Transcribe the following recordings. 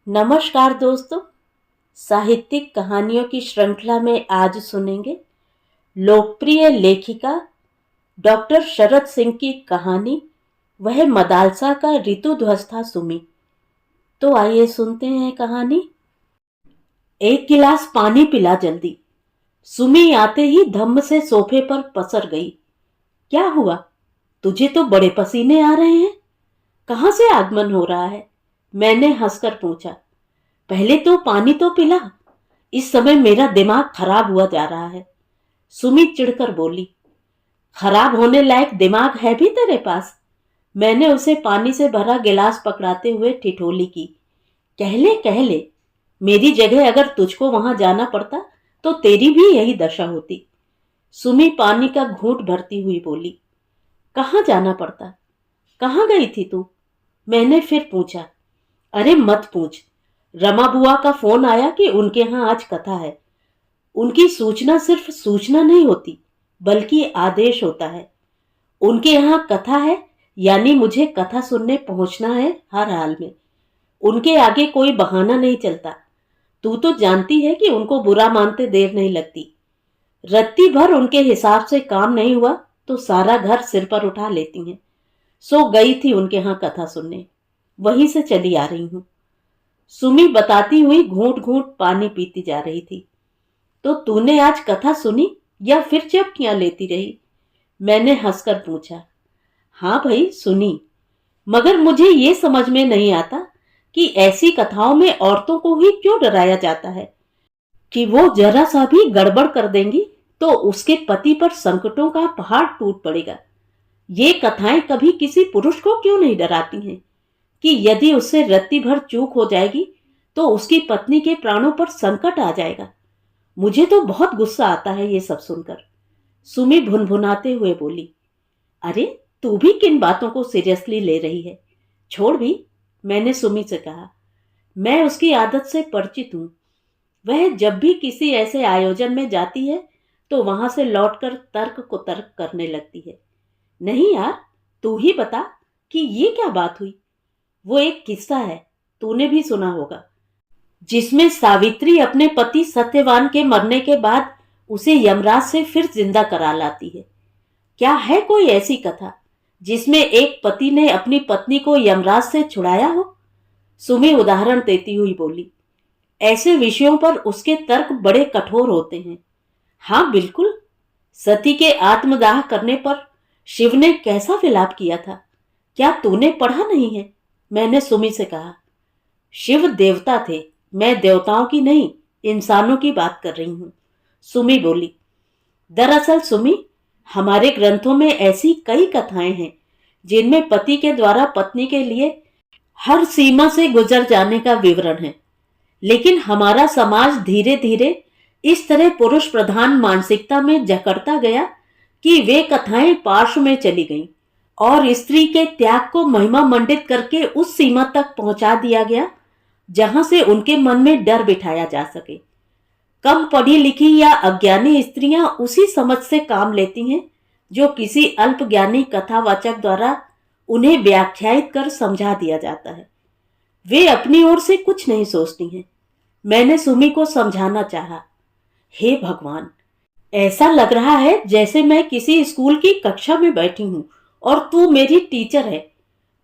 नमस्कार दोस्तों। साहित्यिक कहानियों की श्रृंखला में आज सुनेंगे लोकप्रिय लेखिका डॉक्टर शरद सिंह की कहानी वह मदालसा का ऋतुध्वज था सुमी। तो आइए सुनते हैं कहानी। एक गिलास पानी पिला जल्दी। सुमी आते ही धम्म से सोफे पर पसर गई। क्या हुआ? तुझे तो बड़े पसीने आ रहे हैं। कहां से आगमन हो रहा है? मैंने हंसकर पूछा। पहले तो पानी तो पिला। इस समय मेरा दिमाग खराब हुआ जा रहा है। सुमी चिढ़कर बोली। खराब होने लायक दिमाग है भी तेरे पास? मैंने उसे पानी से भरा गिलास पकड़ाते हुए ठिठोली की। कह ले, मेरी जगह अगर तुझको वहां जाना पड़ता तो तेरी भी यही दशा होती। सुमी पानी का घूंट भरती हुई बोली। कहाँ जाना पड़ता? कहाँ गई थी तू? मैंने फिर पूछा। अरे मत पूछ। रमा बुआ का फोन आया कि उनके यहाँ आज कथा है। उनकी सूचना सिर्फ सूचना नहीं होती बल्कि आदेश होता है। उनके यहाँ कथा है यानी मुझे कथा सुनने पहुंचना है हर हाल में। उनके आगे कोई बहाना नहीं चलता। तू तो जानती है कि उनको बुरा मानते देर नहीं लगती। रत्ती भर उनके हिसाब से काम नहीं हुआ तो सारा घर सिर पर उठा लेती हैं। सो गई थी उनके यहाँ कथा सुनने। वहीं से चली आ रही हूँ। सुमी बताती हुई घूंट घूंट पानी पीती जा रही थी। तो तूने आज कथा सुनी या फिर चुपकियां लेती रही? मैंने हंसकर पूछा। हाँ भाई सुनी, मगर मुझे ये समझ में नहीं आता कि ऐसी कथाओं में औरतों को ही क्यों डराया जाता है कि वो जरा सा भी गड़बड़ कर देंगी तो उसके पति पर संकटों का पहाड़ टूट पड़ेगा। ये कथाएं कभी किसी पुरुष को क्यों नहीं डराती हैं कि यदि उससे रत्ती भर चूक हो जाएगी तो उसकी पत्नी के प्राणों पर संकट आ जाएगा। मुझे तो बहुत गुस्सा आता है ये सब सुनकर। सुमी भुनभुनाते हुए बोली। अरे तू भी किन बातों को सीरियसली ले रही है? छोड़ भी। मैंने सुमी से कहा। मैं उसकी आदत से परिचित हूं। वह जब भी किसी ऐसे आयोजन में जाती है तो वहां से लौटकर तर्क को तर्क करने लगती है। नहीं यार, तू ही बता कि ये क्या बात हुई। वो एक किस्सा है, तूने भी सुना होगा, जिसमें सावित्री अपने पति सत्यवान के मरने के बाद उसे यमराज से फिर जिंदा करा लाती है। क्या है कोई ऐसी कथा जिसमें एक पति ने अपनी पत्नी को यमराज से छुड़ाया हो? सुमी उदाहरण देती हुई बोली। ऐसे विषयों पर उसके तर्क बड़े कठोर होते हैं। हाँ बिल्कुल। सती के आत्मदाह करने पर शिव ने कैसा विलाप किया था, क्या तूने पढ़ा नहीं है? मैंने सुमी से कहा। शिव देवता थे, मैं देवताओं की नहीं इंसानों की बात कर रही हूं। सुमी बोली। दरअसल सुमी, हमारे ग्रंथों में ऐसी कई कथाएं हैं जिनमें पति के द्वारा पत्नी के लिए हर सीमा से गुजर जाने का विवरण है। लेकिन हमारा समाज धीरे धीरे इस तरह पुरुष प्रधान मानसिकता में जकड़ता गया कि वे कथाएं पार्श्व में चली गईं और स्त्री के त्याग को महिमा मंडित करके उस सीमा तक पहुंचा दिया गया जहां से उनके मन में डर बिठाया जा सके। कम पढ़ी लिखी या अज्ञानी स्त्रियां उसी समझ से काम लेती हैं जो किसी अल्पज्ञानी कथावाचक द्वारा उन्हें व्याख्यायित कर समझा दिया जाता है। वे अपनी ओर से कुछ नहीं सोचती हैं। मैंने सुमी को समझाना चाहा। हे भगवान, ऐसा लग रहा है जैसे मैं किसी स्कूल की कक्षा में बैठी हूं और तू मेरी टीचर है।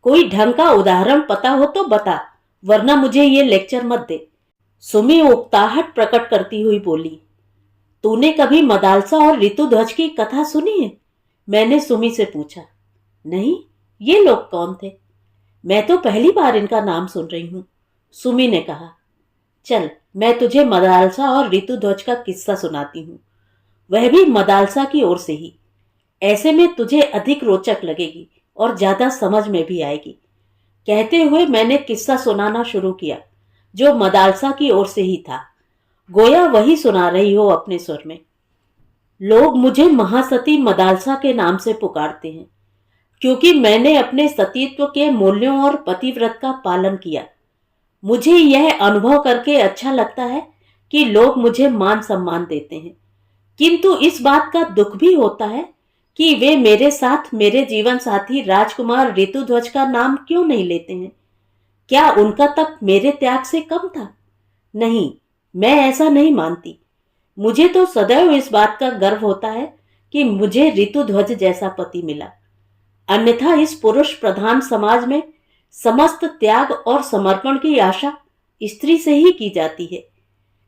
कोई ढंग का उदाहरण पता हो तो बता, वरना मुझे ये लेक्चर मत दे। सुमी उकताहट प्रकट करती हुई बोली। तूने कभी मदालसा और ऋतुध्वज की कथा सुनी है? मैंने सुमी से पूछा। नहीं, ये लोग कौन थे? मैं तो पहली बार इनका नाम सुन रही हूं। सुमी ने कहा। चल, मैं तुझे मदालसा और ऋतुध्वज का किस्सा सुनाती हूं, वह भी मदालसा की ओर से ही। ऐसे में तुझे अधिक रोचक लगेगी और ज्यादा समझ में भी आएगी। कहते हुए मैंने किस्सा सुनाना शुरू किया जो मदालसा की ओर से ही था, गोया वही सुना रही हो अपने स्वर में। लोग मुझे महासती मदालसा के नाम से पुकारते हैं क्योंकि मैंने अपने सतीत्व के मूल्यों और पतिव्रत का पालन किया। मुझे यह अनुभव करके अच्छा लगता है कि लोग मुझे मान सम्मान देते हैं, किंतु इस बात का दुख भी होता है कि वे मेरे साथ मेरे जीवन साथी राजकुमार ऋतुध्वज का नाम क्यों नहीं लेते हैं। क्या उनका तप मेरे त्याग से कम था? नहीं, मैं ऐसा नहीं मानती। मुझे तो सदैव इस बात का गर्व होता है कि मुझे ऋतुध्वज जैसा पति मिला। अन्यथा इस पुरुष प्रधान समाज में समस्त त्याग और समर्पण की आशा स्त्री से ही की जाती है।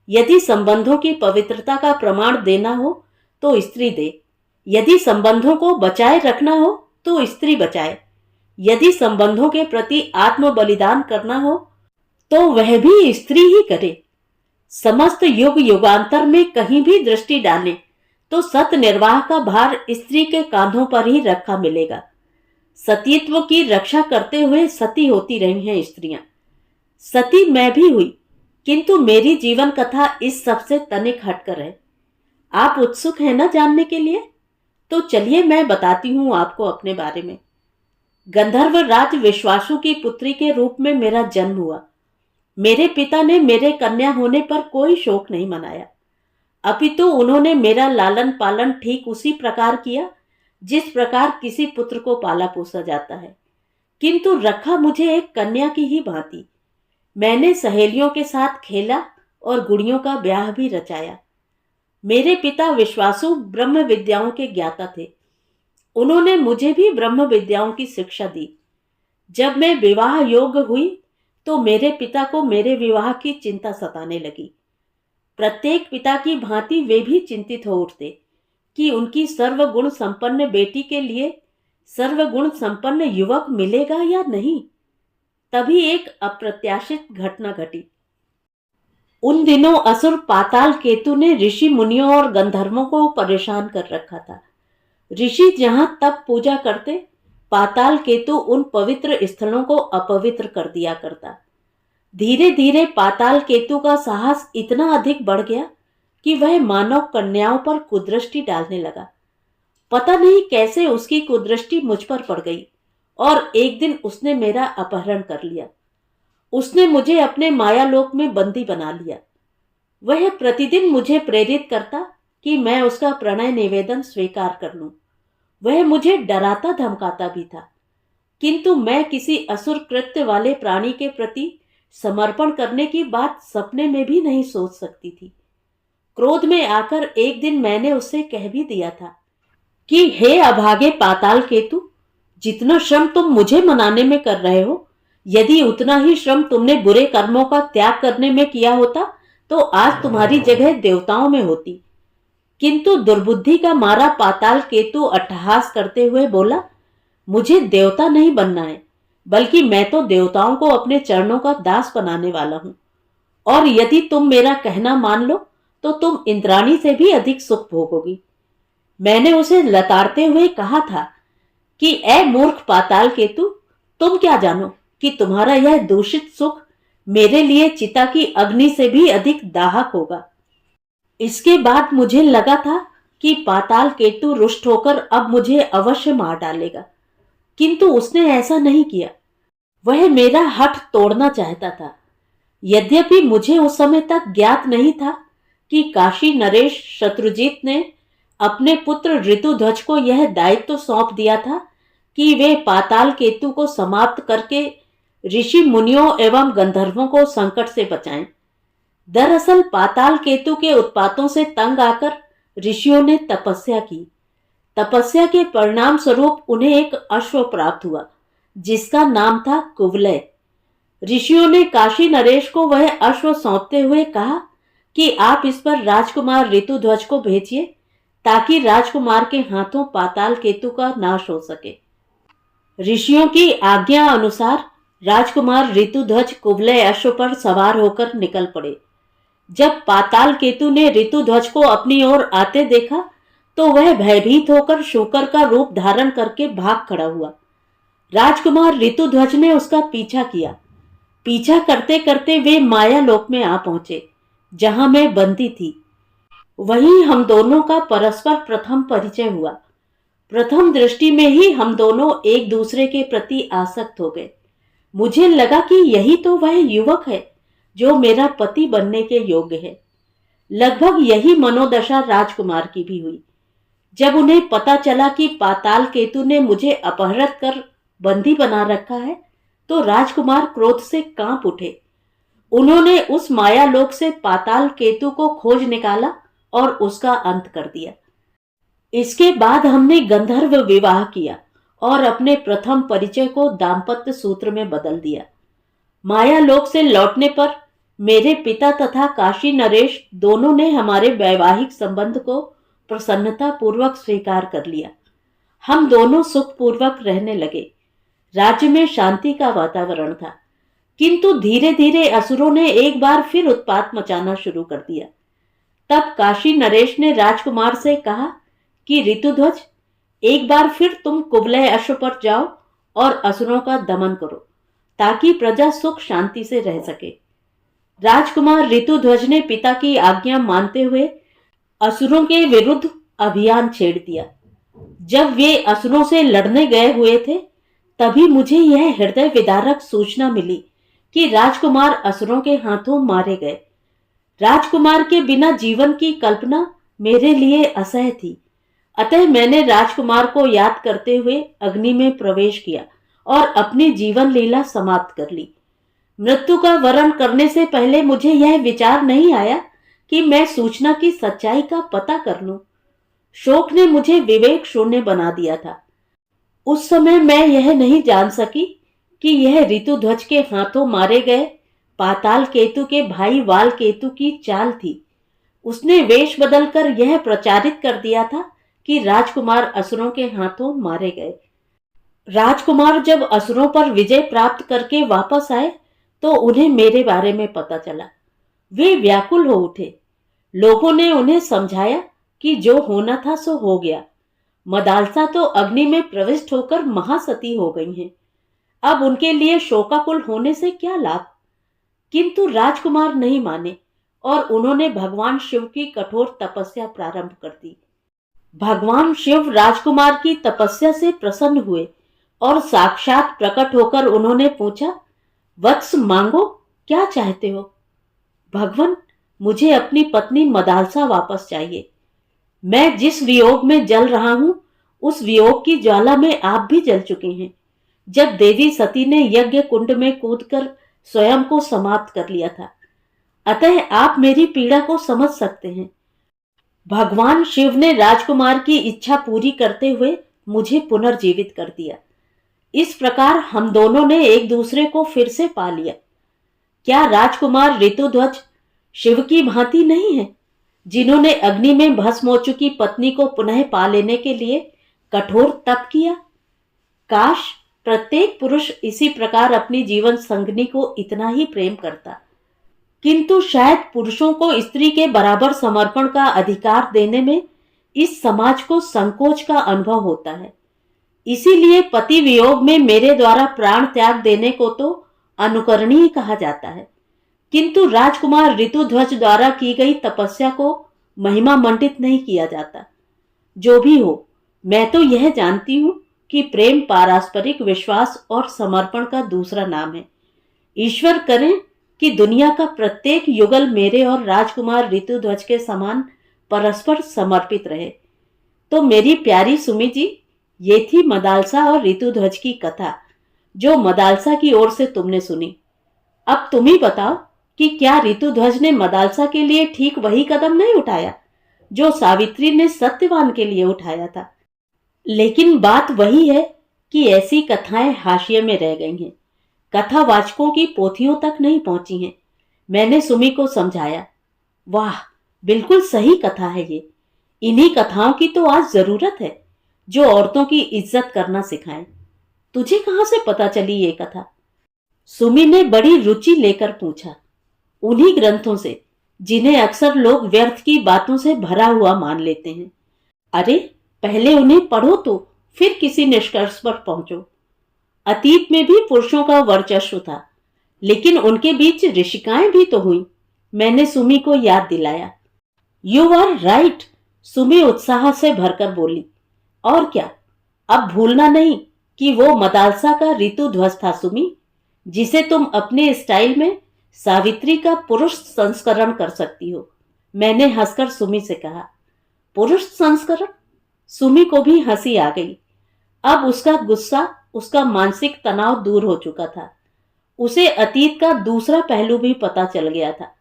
यदि संबंधों की पवित्रता का प्रमाण देना हो तो स्त्री दे, यदि संबंधों को बचाए रखना हो तो स्त्री बचाए, यदि संबंधों के प्रति आत्म बलिदान करना हो तो वह भी स्त्री ही करे। समस्त युग युगांतर में कहीं भी दृष्टि डालें तो सत निर्वाह का भार स्त्री के कांधों पर ही रखा मिलेगा। सतीत्व की रक्षा करते हुए सती होती रही हैं स्त्रियां। सती मैं भी हुई, किंतु मेरी जीवन कथा इस सबसे तनिक हटकर है। आप उत्सुक हैं ना जानने के लिए? तो चलिए मैं बताती हूं आपको अपने बारे में। गंधर्व राज विश्वासु की पुत्री के रूप में मेरा जन्म हुआ। मेरे पिता ने मेरे कन्या होने पर कोई शोक नहीं मनाया, अपितु उन्होंने मेरा लालन पालन ठीक उसी प्रकार किया जिस प्रकार किसी पुत्र को पाला पोसा जाता है, किंतु रखा मुझे एक कन्या की ही भांति। मैंने सहेलियों के साथ खेला और गुड़ियों का ब्याह भी रचाया। मेरे पिता विश्वासु ब्रह्म विद्याओं के ज्ञाता थे। उन्होंने मुझे भी ब्रह्म विद्याओं की शिक्षा दी। जब मैं विवाह योग्य हुई तो मेरे पिता को मेरे विवाह की चिंता सताने लगी। प्रत्येक पिता की भांति वे भी चिंतित हो उठते कि उनकी सर्वगुण संपन्न बेटी के लिए सर्वगुण संपन्न युवक मिलेगा या नहीं। तभी एक अप्रत्याशित घटना घटी। उन दिनों असुर पाताल केतु ने ऋषि मुनियों और गंधर्वों को परेशान कर रखा था। ऋषि जहां तप पूजा करते, पाताल केतु उन पवित्र स्थलों को अपवित्र कर दिया करता। धीरे धीरे पाताल केतु का साहस इतना अधिक बढ़ गया कि वह मानव कन्याओं पर कुदृष्टि डालने लगा। पता नहीं कैसे उसकी कुदृष्टि मुझ पर पड़ गई और एक दिन उसने मेरा अपहरण कर लिया। उसने मुझे अपने मायालोक में बंदी बना लिया। वह प्रतिदिन मुझे प्रेरित करता कि मैं उसका प्रणय निवेदन स्वीकार कर लूं। वह मुझे डराता धमकाता भी था, किंतु मैं किसी असुर कृत्य वाले प्राणी के प्रति समर्पण करने की बात सपने में भी नहीं सोच सकती थी। क्रोध में आकर एक दिन मैंने उससे कह भी दिया था कि हे अभागे पाताल केतु, जितना श्रम तुम मुझे मनाने में कर रहे हो, यदि उतना ही श्रम तुमने बुरे कर्मों का त्याग करने में किया होता तो आज तुम्हारी जगह देवताओं में होती। किंतु दुर्बुद्धि का मारा पाताल केतु अट्टहास करते हुए बोला, मुझे देवता नहीं बनना है, बल्कि मैं तो देवताओं को अपने चरणों का दास बनाने वाला हूं। और यदि तुम मेरा कहना मान लो तो तुम इंद्राणी से भी अधिक सुख भोगोगी। मैंने उसे लताड़ते हुए कहा था कि ए मूर्ख पाताल केतु, तुम क्या जानो कि तुम्हारा यह दूषित सुख मेरे लिए चिता की अग्नि से भी अधिक दाहक होगा। इसके बाद मुझे लगा था कि पाताल केतु रुष्ट होकर अब मुझे अवश्य मार डालेगा, किंतु उसने ऐसा नहीं किया। वह मेरा हठ तोड़ना चाहता था। यद्यपि मुझे उस समय तक ज्ञात नहीं था कि काशी नरेश शत्रुजीत ने अपने पुत्र ऋतुध्वज को यह दायित्व सौंप दिया था कि वे पाताल केतु को समाप्त करके ऋषि मुनियों एवं गंधर्वों को संकट से बचाएं। दरअसल पाताल केतु के उत्पातों से तंग आकर ऋषियों ने तपस्या की। तपस्या के परिणाम स्वरूप उन्हें एक अश्व प्राप्त हुआ जिसका नाम था कुवलय। ऋषियों ने काशी नरेश को वह अश्व सौंपते हुए कहा कि आप इस पर राजकुमार ऋतुध्वज को भेजिए ताकि राजकुमार के हाथों पाताल केतु का नाश हो सके। ऋषियों की आज्ञा अनुसार राजकुमार ऋतुध्वज कुवलय अश्व पर सवार होकर निकल पड़े। जब पाताल केतु ने ऋतुध्वज को अपनी ओर आते देखा तो वह भयभीत होकर शूकर का रूप धारण करके भाग खड़ा हुआ। राजकुमार ऋतुध्वज ने उसका पीछा किया। पीछा करते करते वे माया लोक में आ पहुंचे जहां मैं बंदी थी। वहीं हम दोनों का परस्पर प्रथम परिचय हुआ। प्रथम दृष्टि में ही हम दोनों एक दूसरे के प्रति आसक्त हो गए। मुझे लगा कि यही तो वह युवक है जो मेरा पति बनने के योग्य है। लगभग यही मनोदशा राजकुमार की भी हुई। जब उन्हें पता चला कि पाताल केतु ने मुझे अपहृत कर बंदी बना रखा है तो राजकुमार क्रोध से कांप उठे। उन्होंने उस मायालोक से पाताल केतु को खोज निकाला और उसका अंत कर दिया। इसके बाद हमने गंधर्व विवाह किया और अपने प्रथम परिचय को दाम्पत्य सूत्र में बदल दिया। मायालोक से लौटने पर मेरे पिता तथा काशी नरेश दोनों ने हमारे वैवाहिक संबंध को प्रसन्नता पूर्वक स्वीकार कर लिया। हम दोनों सुखपूर्वक रहने लगे। राज्य में शांति का वातावरण था, किंतु धीरे धीरे असुरों ने एक बार फिर उत्पात मचाना शुरू कर दिया। तब काशी नरेश ने राजकुमार से कहा कि ऋतुध्वज, एक बार फिर तुम कुवलय अश्व पर जाओ और असुरों का दमन करो, ताकि प्रजा सुख शांति से रह सके। राजकुमार ऋतुध्वज ने पिता की आज्ञा मानते हुए असुरों के विरुद्ध अभियान छेड़ दिया। जब वे असुरों से लड़ने गए हुए थे, तभी मुझे यह हृदय विदारक सूचना मिली कि राजकुमार असुरों के हाथों मारे गए। राजकुमार के बिना जीवन की कल्पना मेरे लिए असह्य थी। अतः मैंने राजकुमार को याद करते हुए अग्नि में प्रवेश किया और अपनी जीवन लीला समाप्त कर ली। मृत्यु का वरण करने से पहले मुझे यह विचार नहीं आया कि मैं सूचना की सच्चाई का पता कर लूं। शोक ने मुझे विवेक शून्य बना दिया था। उस समय मैं यह नहीं जान सकी कि यह ऋतुध्वज के हाथों मारे गए पाताल केतु के भाई वाल केतु की चाल थी। उसने वेश बदलकर यह प्रचारित कर दिया था कि राजकुमार असुरों के हाथों मारे गए। राजकुमार जब असुरों पर विजय प्राप्त करके वापस आए तो उन्हें मेरे बारे में पता चला। वे व्याकुल हो उठे। लोगों ने उन्हें समझाया कि जो होना था सो हो गया। मदालसा तो अग्नि में प्रविष्ट होकर महासती हो गई हैं। अब उनके लिए शोकाकुल होने से क्या लाभ। किंतु राजकुमार नहीं माने और उन्होंने भगवान शिव की कठोर तपस्या प्रारंभ कर दी। भगवान शिव राजकुमार की तपस्या से प्रसन्न हुए और साक्षात प्रकट होकर उन्होंने पूछा, वत्स मांगो, क्या चाहते हो? भगवान, मुझे अपनी पत्नी मदालसा वापस चाहिए। मैं जिस वियोग में जल रहा हूं, उस वियोग की ज्वाला में आप भी जल चुके हैं, जब देवी सती ने यज्ञ कुंड में कूदकर स्वयं को समाप्त कर लिया था। अतः आप मेरी पीड़ा को समझ सकते हैं। भगवान शिव ने राजकुमार की इच्छा पूरी करते हुए मुझे पुनर्जीवित कर दिया। इस प्रकार हम दोनों ने एक दूसरे को फिर से पा लिया। क्या राजकुमार ऋतुध्वज शिव की भांति नहीं है, जिन्होंने अग्नि में भस्म हो चुकी पत्नी को पुनः पा लेने के लिए कठोर तप किया? काश प्रत्येक पुरुष इसी प्रकार अपनी जीवन संगिनी को इतना ही प्रेम करता। किंतु शायद पुरुषों को स्त्री के बराबर समर्पण का अधिकार देने में इस समाज को संकोच का अनुभव होता है। इसीलिए पति वियोग में मेरे द्वारा प्राण त्याग देने को तो अनुकरणीय कहा जाता है, किंतु राजकुमार ऋतुध्वज द्वारा की गई तपस्या को महिमा मंडित नहीं किया जाता। जो भी हो, मैं तो यह जानती हूं कि प्रेम पारस्परिक विश्वास और समर्पण का दूसरा नाम है। ईश्वर करें कि दुनिया का प्रत्येक युगल मेरे और राजकुमार ऋतुध्वज के समान परस्पर समर्पित रहे। तो मेरी प्यारी सुमी जी, ये थी मदालसा और ऋतुध्वज की कथा, जो मदालसा की ओर से तुमने सुनी। अब तुम ही बताओ कि क्या ऋतुध्वज ने मदालसा के लिए ठीक वही कदम नहीं उठाया जो सावित्री ने सत्यवान के लिए उठाया था? लेकिन बात वही है कि ऐसी कथाएं हाशिए में रह गई हैं, कथावाचकों की पोथियों तक नहीं पहुंची हैं। मैंने सुमी को समझाया। वाह, बिल्कुल सही कथा है ये। इन्हीं कथाओं की तो आज जरूरत है, जो औरतों की इज्जत करना सिखाएं। तुझे कहां से पता चली ये कथा? सुमी ने बड़ी रुचि लेकर पूछा। उन्हीं ग्रंथों से, जिन्हें अक्सर लोग व्यर्थ की बातों से भरा हुआ मान लेते हैं। अरे पहले उन्हें पढ़ो तो फिर किसी निष्कर्ष पर पहुंचो। अतीत में भी पुरुषों का वर्चस्व था, लेकिन उनके बीच ऋषिकाएं भी तो हुई। मैंने सुमी को याद दिलाया। यू आर राइट, सुमी उत्साह से भरकर बोली। और क्या, अब भूलना नहीं कि वो मदालसा का ऋतुध्वज था सुमी, जिसे तुम अपने स्टाइल में सावित्री का पुरुष संस्करण कर सकती हो। मैंने हंसकर सुमी से कहा। पुरुष संस्करण? सुमी को भी हंसी आ गई। अब उसका गुस्सा, उसका मानसिक तनाव दूर हो चुका था। उसे अतीत का दूसरा पहलू भी पता चल गया था।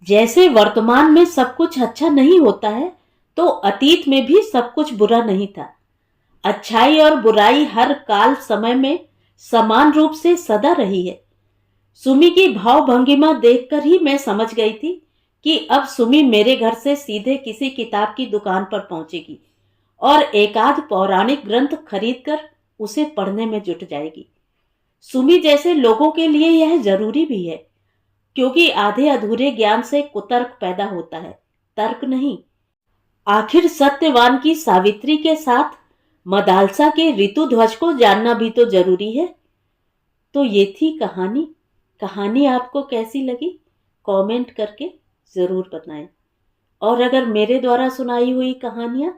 जैसे वर्तमान में सब कुछ अच्छा नहीं होता है, तो अतीत में भी सब कुछ बुरा नहीं था। अच्छाई और बुराई हर काल समय में समान रूप से सदा रही है। सुमी की भाव भंगिमा देखकर ही मैं समझ गई थी कि अब सुमी मेरे घर से सीधे किसी किताब की दुकान पर पहुंचेगी और एकाध पौराणिक ग्रंथ खरीदकर उसे पढ़ने में जुट जाएगी। सुमी जैसे लोगों के लिए यह जरूरी भी है, क्योंकि आधे अधूरे ज्ञान से कुतर्क पैदा होता है, तर्क नहीं। आखिर सत्यवान की सावित्री के साथ मदालसा के ऋतुध्वज को जानना भी तो जरूरी है। तो ये थी कहानी। कहानी आपको कैसी लगी कमेंट करके जरूर बताएं। और अगर मेरे द्वारा सुनाई हुई कहानियां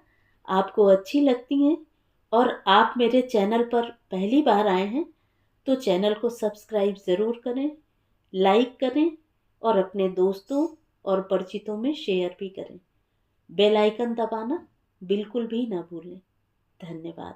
आपको अच्छी लगती हैं और आप मेरे चैनल पर पहली बार आए हैं, तो चैनल को सब्सक्राइब ज़रूर करें, लाइक करें और अपने दोस्तों और परिचितों में शेयर भी करें। बेल आइकन दबाना बिल्कुल भी ना भूलें। धन्यवाद।